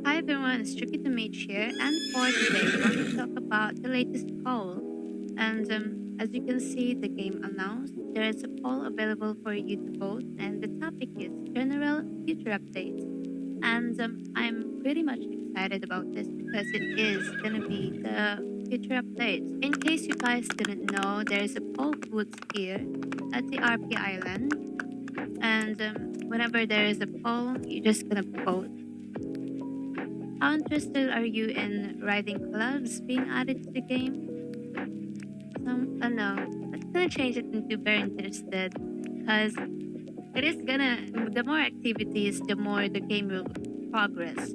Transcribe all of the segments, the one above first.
Hi everyone, it's Tsuki the Mage here, and for today we're going to talk about the latest poll. And as you can see, the game announced there is a poll available for you to vote, and the topic is general future updates. And I'm pretty much excited about this because it is gonna be the future updates. In case you guys didn't know, there is a poll booth here at the RP Island, and whenever there is a poll, you're just gonna vote. How interested are you in riding clubs being added to the game? No, let's gonna change it into very interested because it is gonna, the more activities, the more the game will progress.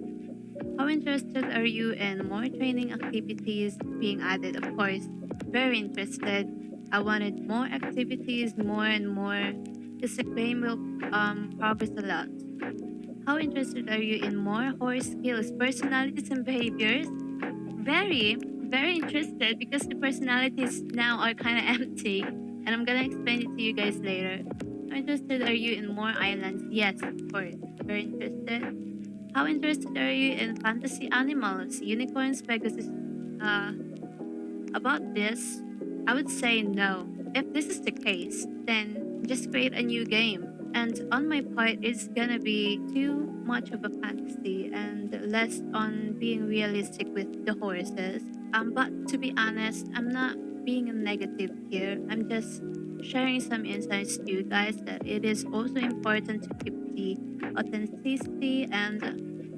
How interested are you in more training activities being added? Of course, very interested. I wanted more activities, more and more, because the game will progress a lot. How interested are you in more horse skills, personalities, and behaviors? Very, very interested because the personalities now are kind of empty, and I'm gonna explain it to you guys later. How interested are you in more islands? Yes, of course. Very interested. How interested are you in fantasy animals, unicorns, Pegasus? Uh, about this, I would say no. If this is the case, then just create a new game. And on my part, it's gonna be too much of a fantasy and less on being realistic with the horses. But to be honest, I'm not being a negative here. I'm just sharing some insights to you guys that it is also important to keep the authenticity and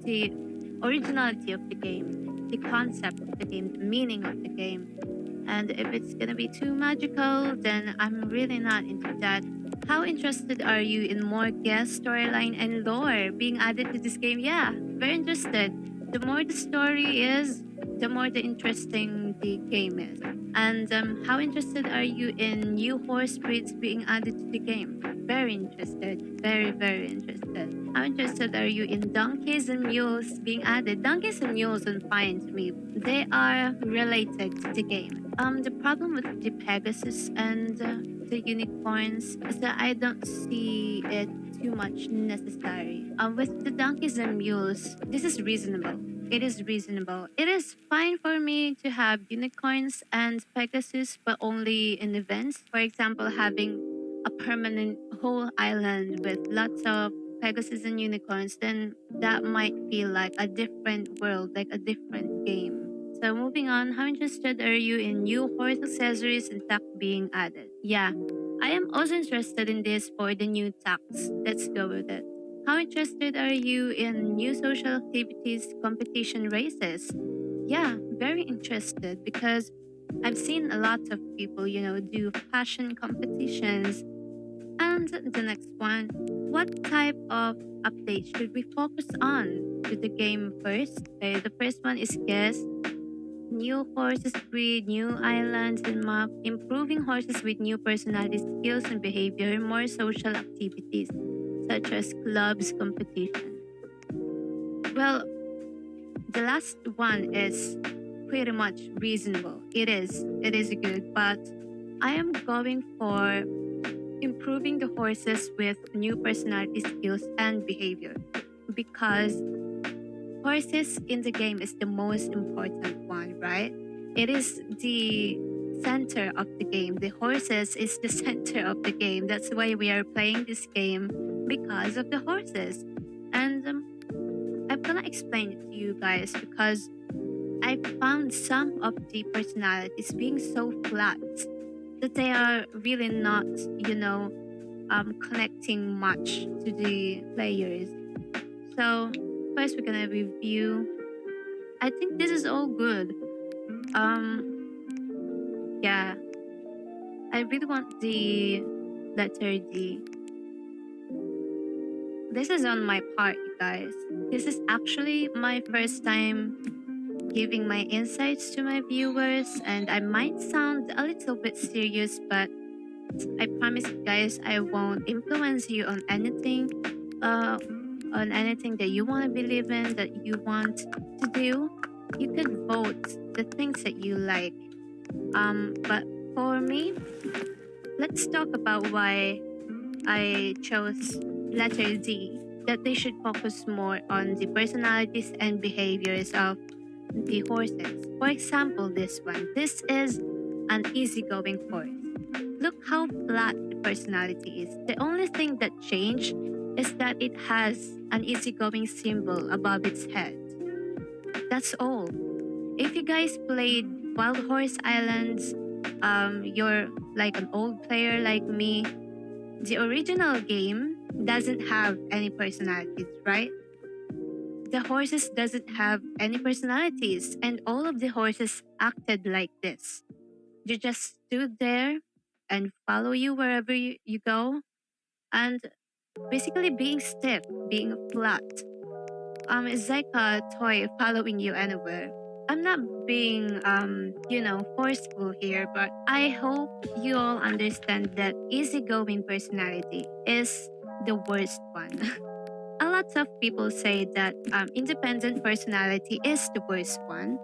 the originality of the game, the concept of the game, the meaning of the game. And if it's gonna be too magical, then I'm really not into that. How interested are you in more guest storyline and lore being added to this game? Yeah, very interested. The more the story is, the more the interesting the game is. And how interested are you in new horse breeds being added to the game? Very interested. Very, very interested. How interested are you in donkeys and mules being added? Donkeys and mules are fine to me. They are related to the game. The problem with the Pegasus and the unicorns is that I don't see it too much necessary. With the donkeys and mules, this is reasonable. It is reasonable. It is fine for me to have unicorns and Pegasus, but only in events. For example, having a permanent whole island with lots of Pegasus and unicorns, then that might feel like a different world, like a different game. So moving on, how interested are you in new horse accessories and tack being added? Yeah, I am also interested in this for the new tax. Let's go with it. How interested are you in new social activities, competition races? Yeah, very interested because I've seen a lot of people, do fashion competitions. And the next one, what type of updates should we focus on to the game first? Okay, the first one is guess. New horses breed, new islands and map, improving horses with new personality skills and behavior, more social activities such as clubs, competition. Well, the last one is pretty much reasonable. It is good, but I am going for improving the horses with new personality skills and behavior because horses in the game is the most important one, right? It is the center of the game. The horses is the center of the game. That's why we are playing this game because of the horses. And I'm gonna explain it to you guys because I found some of the personalities being so flat that they are really not, connecting much to the players. So first we're gonna review. I think this is all good. Yeah, I really want the letter D. This is on my part, you guys. This is actually my first time giving my insights to my viewers, and I might sound a little bit serious, but I promise you guys I won't influence you uh, on anything that you want to believe in, that you want to do. You could vote the things that you like. But for me, let's talk about why I chose letter D. that they should focus more on the personalities and behaviors of the horses. For example, this one. This is an easygoing horse. Look how flat the personality is. The only thing that changed is that it has an easygoing symbol above its head. That's all. If you guys played Wild Horse Islands, you're like an old player like me. The original game doesn't have any personalities, right? The horses doesn't have any personalities, and all of the horses acted like this. They just stood there and follow you wherever you go, and basically being stiff, being flat. It's like a toy following you anywhere. I'm not being forceful here, but I hope you all understand that easygoing personality is the worst one. A lot of people say that independent personality is the worst one,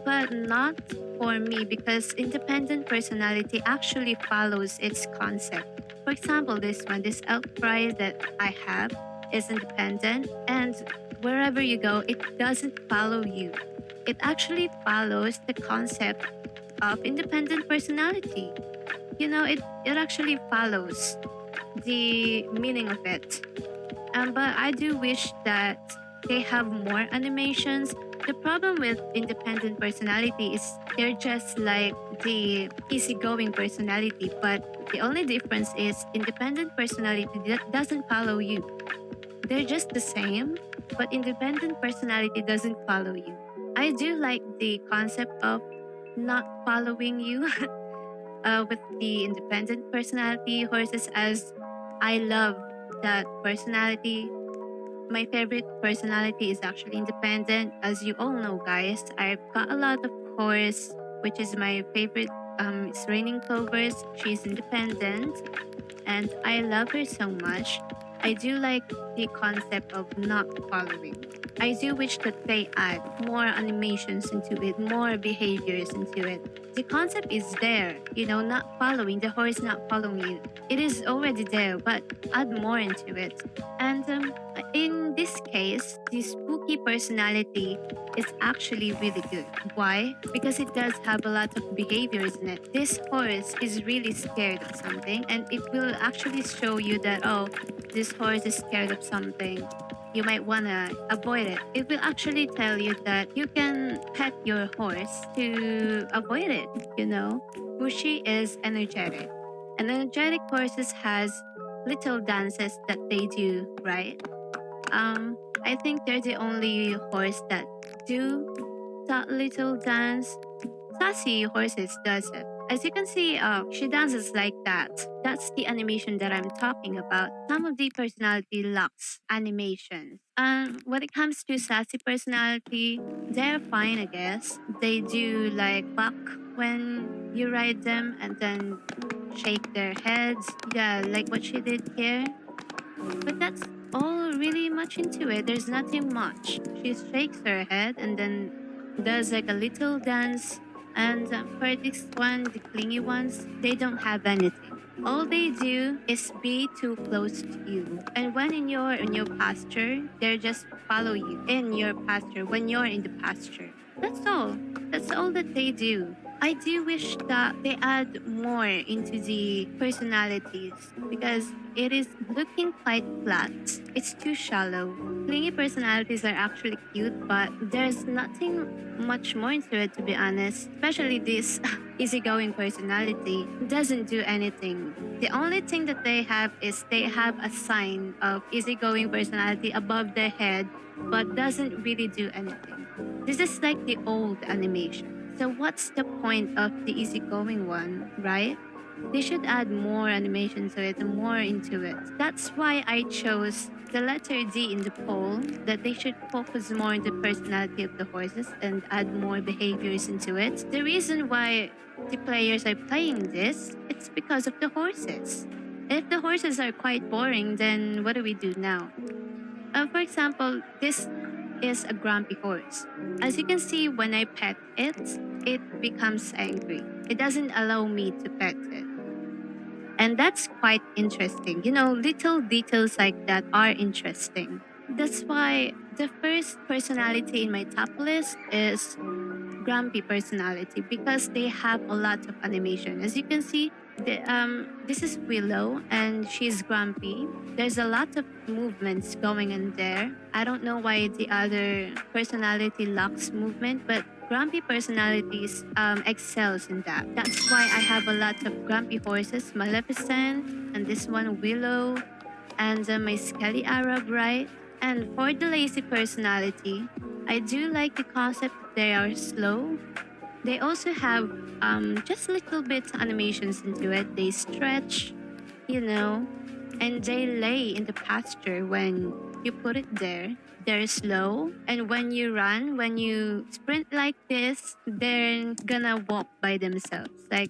but not for me because independent personality actually follows its concept. For example, this elk fry that I have is independent, and wherever you go, it doesn't follow you. It actually follows the concept of independent personality. It actually follows the meaning of it. But I do wish that they have more animations. The problem with independent personality is they're just like the easygoing personality, but the only difference is independent personality that doesn't follow you. They're just the same, but independent personality doesn't follow you. I do like the concept of not following you with the independent personality horses, as I love that personality. My favorite personality is actually independent. As you all know, guys, I've got a lot of horse, which is my favorite. It's Raining Clovers. She's independent, and I love her so much. I do like the concept of not following. I do wish that they add more animations into it, more behaviors into it. The concept is there, not following, the horse not following you. It is already there, but add more into it. And in this case, the spooky personality is actually really good. Why? Because it does have a lot of behaviors in it. This horse is really scared of something, and it will actually show you that, oh, this horse is scared of something. You might want to avoid it. It will actually tell you that you can pet your horse to avoid it. Bushy is energetic. And energetic horses has little dances that they do, right? I think they're the only horse that do that little dance. Sassy horses does it. As you can see, she dances like that. That's the animation that I'm talking about. Some of the personality lacks animations. When it comes to sassy personality, they're fine, I guess. They do like buck when you ride them and then shake their heads. Yeah, like what she did here. But that's all really much into it. There's nothing much. She shakes her head and then does like a little dance. And for this one, the clingy ones, they don't have anything. All they do is be too close to you. And when in your pasture, they just follow you in your pasture when you're in the pasture. That's all. That's all that they do. I do wish that they add more into the personalities because it is looking quite flat. It's too shallow. Clingy personalities are actually cute, but there's nothing much more into it, to be honest. Especially this easygoing personality doesn't do anything. The only thing that they have is they have a sign of easygoing personality above their head, but doesn't really do anything. This is like the old animation. So what's the point of the easygoing one, right? They should add more animation to it and more into it. That's why I chose the letter D in the poll, that they should focus more on the personality of the horses and add more behaviors into it. The reason why the players are playing this, it's because of the horses. If the horses are quite boring, then what do we do now? For example, this is a grumpy horse. As you can see, when I pet it, it becomes angry. It doesn't allow me to pet it. And that's quite interesting. Little details like that are interesting. That's why the first personality in my top list is grumpy personality because they have a lot of animation. As you can see, this is Willow and she's grumpy. There's a lot of movements going in there. I don't know why the other personality lacks movement, but grumpy personalities excels in that. That's why I have a lot of grumpy horses, Maleficent, and this one Willow, and my Skelly Arab, right? And for the lazy personality, I do like the concept that they are slow. They also have just little bit animations into it. They stretch, you know, and they lay in the pasture when you put it there. They're slow, and when you run, when you sprint like this, they're gonna walk by themselves. Like,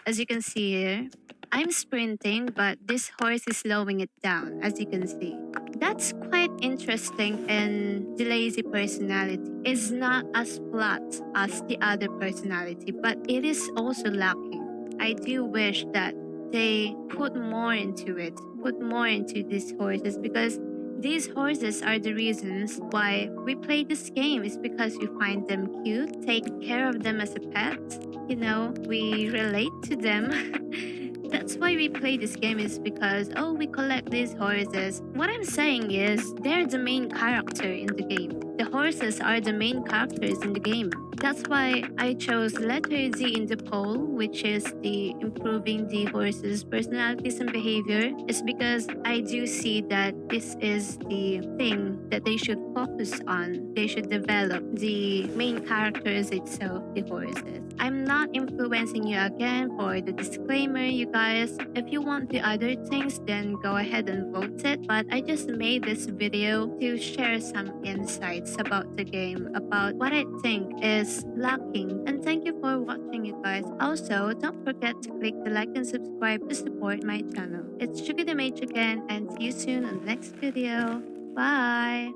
as you can see here, I'm sprinting, but this horse is slowing it down, as you can see. That's quite interesting, and the lazy personality is not as flat as the other personality, but it is also lacking. I do wish that they put more into it, put more into these horses because these horses are the reasons why we play this game. Is because we find them cute, take care of them as a pet. We relate to them. That's why we play this game is because we collect these horses. What I'm saying is they're the main character in the game. The horses are the main characters in the game. That's why I chose letter Z in the poll, which is the improving the horses' personalities and behavior, is because I do see that this is the thing that they should focus on. They should develop the main characters itself, the horses. I'm not influencing you again for the disclaimer, you guys. If you want the other things, then go ahead and vote it. But I just made this video to share some insights about the game, about what I think is lacking. And thank you for watching, you guys. Also, don't forget to click the like and subscribe to support my channel. It's Tsuki the Mage again, and see you soon on the next video. Bye!